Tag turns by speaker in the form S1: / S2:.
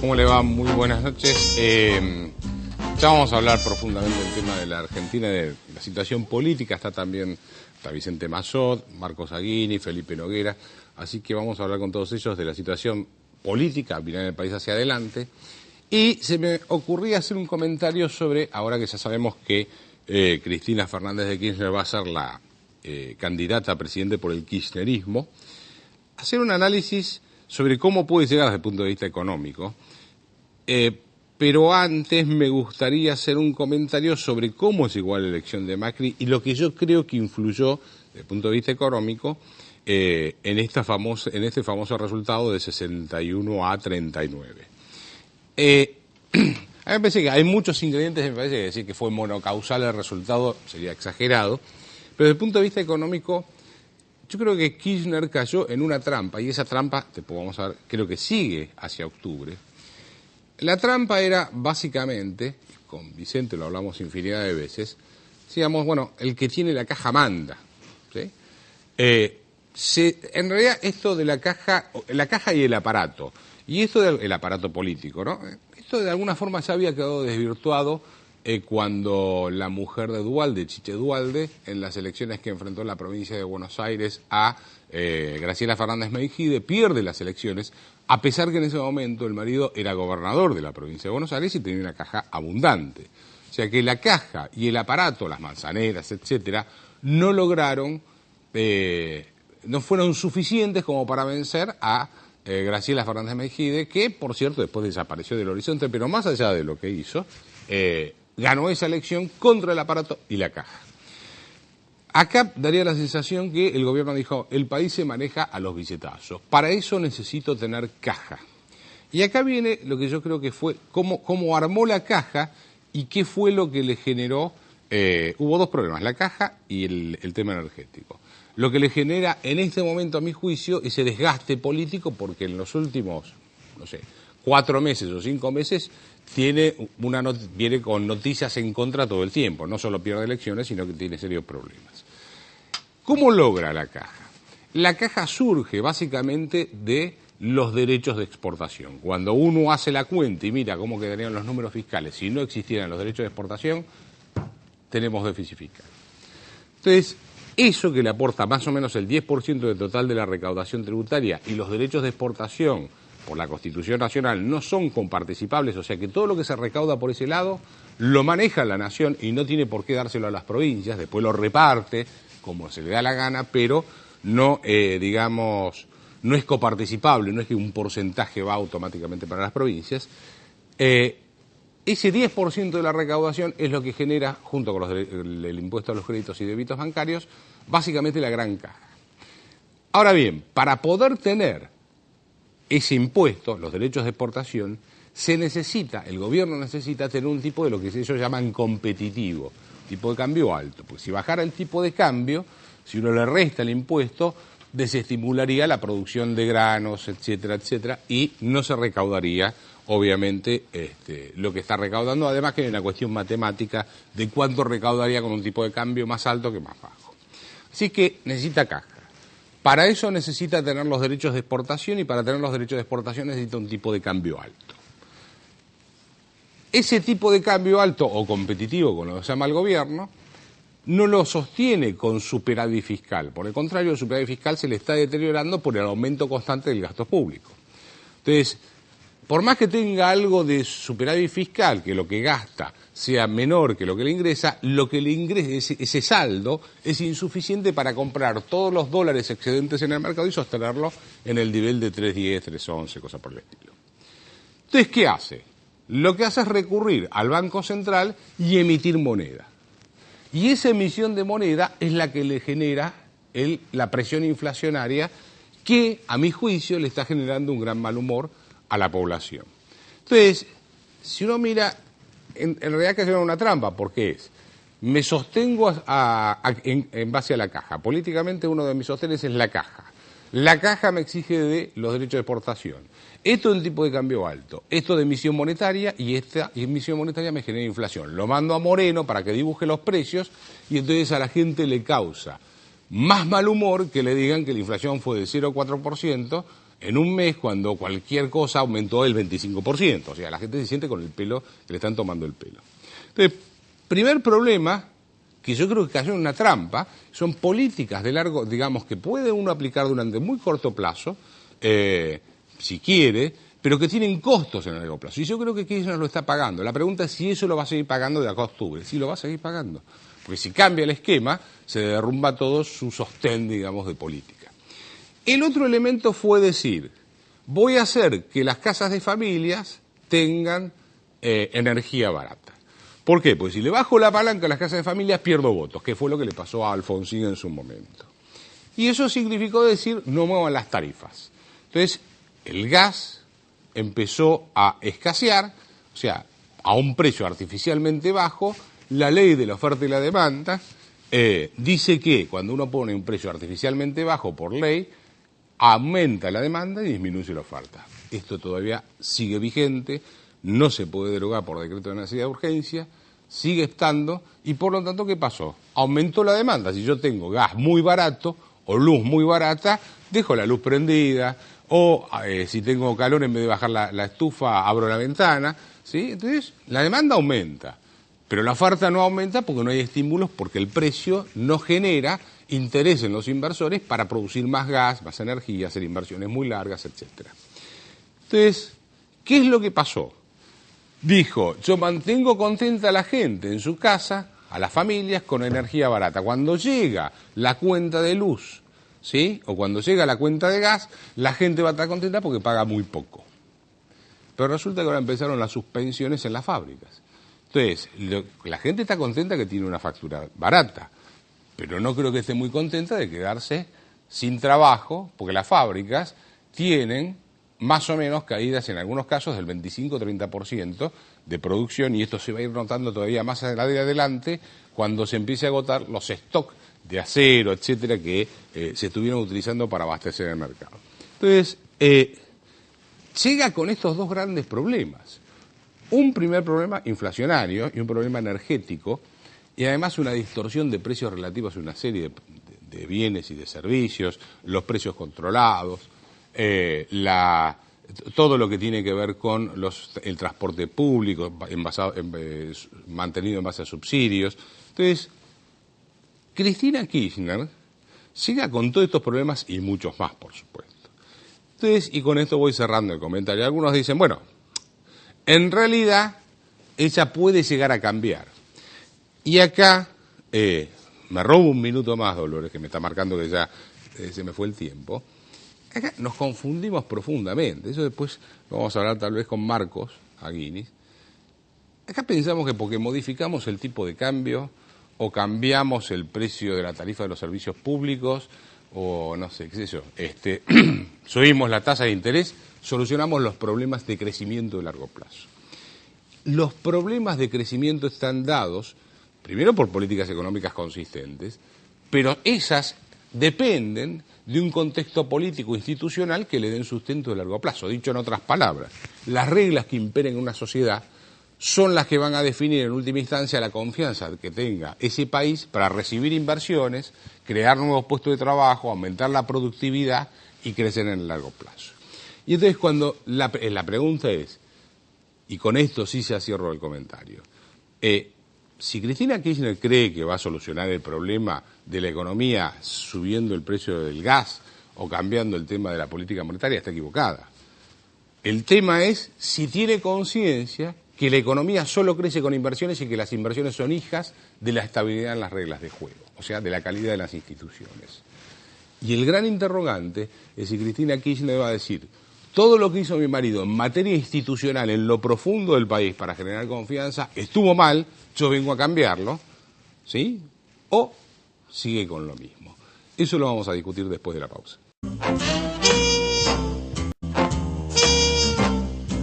S1: ¿Cómo le va? Muy buenas noches. Ya vamos a hablar profundamente del tema de la Argentina, de la situación política. Está Vicente Massot, Marcos Aguini, Felipe Noguera. Así que vamos a hablar con todos ellos de la situación política, mirar el país hacia adelante. Y se me ocurría hacer un comentario sobre, ahora que ya sabemos que Cristina Fernández de Kirchner va a ser la candidata a presidente por el kirchnerismo, hacer un análisis sobre cómo puede llegar desde el punto de vista económico. Pero antes me gustaría hacer un comentario sobre cómo es igual la elección de Macri y lo que yo creo que influyó desde el punto de vista económico en este famoso resultado de 61 a 39. A mí me parece que hay muchos ingredientes, me parece que decir que fue monocausal el resultado sería exagerado, pero desde el punto de vista económico yo creo que Kirchner cayó en una trampa, y esa trampa, vamos a ver, creo que sigue hacia octubre. La trampa era básicamente, con Vicente lo hablamos infinidad de veces, decíamos, bueno, el que tiene la caja manda, ¿sí? En realidad esto de la caja y el aparato, y esto del aparato político, ¿no? Esto de alguna forma ya había quedado desvirtuado cuando la mujer de Duhalde, Chiche Duhalde, en las elecciones que enfrentó en la provincia de Buenos Aires a Graciela Fernández Meijide, pierde las elecciones, a pesar que en ese momento el marido era gobernador de la provincia de Buenos Aires y tenía una caja abundante. O sea que la caja y el aparato, las manzaneras, etcétera, no lograron, no fueron suficientes como para vencer a Graciela Fernández Meijide, que por cierto después desapareció del horizonte, pero más allá de lo que hizo, ganó esa elección contra el aparato y la caja. Acá daría la sensación que el gobierno dijo, el país se maneja a los billetazos, para eso necesito tener caja. Y acá viene lo que yo creo que fue cómo armó la caja y qué fue lo que le generó, hubo dos problemas, la caja y el tema energético. Lo que le genera en este momento, a mi juicio, ese desgaste político, porque en los últimos, 4 meses o 5 meses, viene con noticias en contra todo el tiempo. No solo pierde elecciones, sino que tiene serios problemas. ¿Cómo logra la caja? La caja surge básicamente de los derechos de exportación. Cuando uno hace la cuenta y mira cómo quedarían los números fiscales si no existieran los derechos de exportación, tenemos déficit fiscal. Entonces, eso que le aporta más o menos el 10% del total de la recaudación tributaria y los derechos de exportación por la Constitución Nacional no son comparticipables, o sea que todo lo que se recauda por ese lado lo maneja la Nación y no tiene por qué dárselo a las provincias, después lo reparte como se le da la gana, pero no, no es coparticipable, no es que un porcentaje va automáticamente para las provincias. Ese 10% de la recaudación es lo que genera, junto con el impuesto a los créditos y débitos bancarios, básicamente la gran caja. Ahora bien, para poder tener ese impuesto, los derechos de exportación, el gobierno necesita tener un tipo de lo que ellos llaman competitivo, tipo de cambio alto, porque si bajara el tipo de cambio, si uno le resta el impuesto, desestimularía la producción de granos, etcétera, etcétera, y no se recaudaría, obviamente, lo que está recaudando, además que hay una cuestión matemática de cuánto recaudaría con un tipo de cambio más alto que más bajo. Así que necesita caja. Para eso necesita tener los derechos de exportación y para tener los derechos de exportación necesita un tipo de cambio alto. Ese tipo de cambio alto o competitivo, como lo llama el gobierno, no lo sostiene con superávit fiscal. Por el contrario, el superávit fiscal se le está deteriorando por el aumento constante del gasto público. Entonces, por más que tenga algo de superávit fiscal, que lo que gasta sea menor que lo que le ingresa ese saldo es insuficiente para comprar todos los dólares excedentes en el mercado y sostenerlo en el nivel de 3.10, 3.11, cosas por el estilo. Entonces, ¿qué hace? Lo que hace es recurrir al Banco Central y emitir moneda. Y esa emisión de moneda es la que le genera la presión inflacionaria que, a mi juicio, le está generando un gran mal humor a la población. Entonces, si uno mira, en realidad que es una trampa, porque me sostengo en base a la caja. Políticamente uno de mis sostenes es la caja. La caja me exige de los derechos de exportación. Esto es el tipo de cambio alto, esto de emisión monetaria y esta emisión monetaria me genera inflación. Lo mando a Moreno para que dibuje los precios y entonces a la gente le causa más mal humor que le digan que la inflación fue de 0,4% en un mes cuando cualquier cosa aumentó el 25%. O sea, la gente se siente con el pelo, que le están tomando el pelo. Entonces, primer problema, que yo creo que cayó en una trampa, son políticas de largo, digamos, que puede uno aplicar durante muy corto plazo, si quiere, pero que tienen costos en el largo plazo. Y yo creo que Kirchner lo está pagando. La pregunta es si eso lo va a seguir pagando de acá a octubre. Sí, lo va a seguir pagando. Porque si cambia el esquema, se derrumba todo su sostén, digamos, de política. El otro elemento fue decir, voy a hacer que las casas de familias tengan energía barata. ¿Por qué? Pues si le bajo la palanca a las casas de familias, pierdo votos, que fue lo que le pasó a Alfonsín en su momento. Y eso significó decir, no muevan las tarifas. Entonces, el gas empezó a escasear, o sea, a un precio artificialmente bajo. La ley de la oferta y la demanda dice que cuando uno pone un precio artificialmente bajo por ley, aumenta la demanda y disminuye la oferta. Esto todavía sigue vigente, no se puede derogar por decreto de necesidad de urgencia, sigue estando, y por lo tanto, ¿qué pasó? Aumentó la demanda. Si yo tengo gas muy barato o luz muy barata, dejo la luz prendida, o si tengo calor, en vez de bajar la estufa, abro la ventana, ¿sí? Entonces, la demanda aumenta, pero la oferta no aumenta porque no hay estímulos, porque el precio no genera interés en los inversores para producir más gas, más energía, hacer inversiones muy largas, etcétera. Entonces, ¿qué es lo que pasó? Dijo, yo mantengo contenta a la gente en su casa, a las familias, con energía barata. Cuando llega la cuenta de luz, ¿sí? O cuando llega la cuenta de gas, la gente va a estar contenta porque paga muy poco. Pero resulta que ahora empezaron las suspensiones en las fábricas. Entonces, la gente está contenta que tiene una factura barata, pero no creo que esté muy contenta de quedarse sin trabajo, porque las fábricas tienen más o menos caídas en algunos casos del 25-30% de producción, y esto se va a ir notando todavía más adelante cuando se empiece a agotar los stocks de acero, etcétera, que se estuvieron utilizando para abastecer el mercado. Entonces, llega con estos dos grandes problemas. Un primer problema inflacionario y un problema energético, y además una distorsión de precios relativos a una serie de bienes y de servicios, los precios controlados, todo lo que tiene que ver con el transporte público mantenido en base a subsidios. Entonces, Cristina Kirchner llega con todos estos problemas y muchos más, por supuesto. Entonces, y con esto voy cerrando el comentario. Algunos dicen, bueno, en realidad ella puede llegar a cambiar. Y acá, me robo un minuto más, Dolores, que me está marcando que ya se me fue el tiempo. Acá nos confundimos profundamente. Eso después lo vamos a hablar tal vez con Marcos Aguinis. Acá pensamos que porque modificamos el tipo de cambio o cambiamos el precio de la tarifa de los servicios públicos o no sé, qué sé yo, subimos la tasa de interés, solucionamos los problemas de crecimiento de largo plazo. Los problemas de crecimiento están dados, primero por políticas económicas consistentes, pero esas dependen de un contexto político institucional que le den sustento de largo plazo. Dicho en otras palabras, las reglas que imperen en una sociedad son las que van a definir en última instancia la confianza que tenga ese país para recibir inversiones, crear nuevos puestos de trabajo, aumentar la productividad y crecer en el largo plazo. Y entonces cuando la pregunta es, y con esto sí se cierro el comentario, si Cristina Kirchner cree que va a solucionar el problema de la economía subiendo el precio del gas o cambiando el tema de la política monetaria, está equivocada. El tema es si tiene conciencia que la economía solo crece con inversiones y que las inversiones son hijas de la estabilidad en las reglas de juego, o sea, de la calidad de las instituciones. Y el gran interrogante es si Cristina Kirchner va a decir, todo lo que hizo mi marido en materia institucional en lo profundo del país para generar confianza estuvo mal, yo vengo a cambiarlo, ¿sí? O sigue con lo mismo. Eso lo vamos a discutir después de la pausa.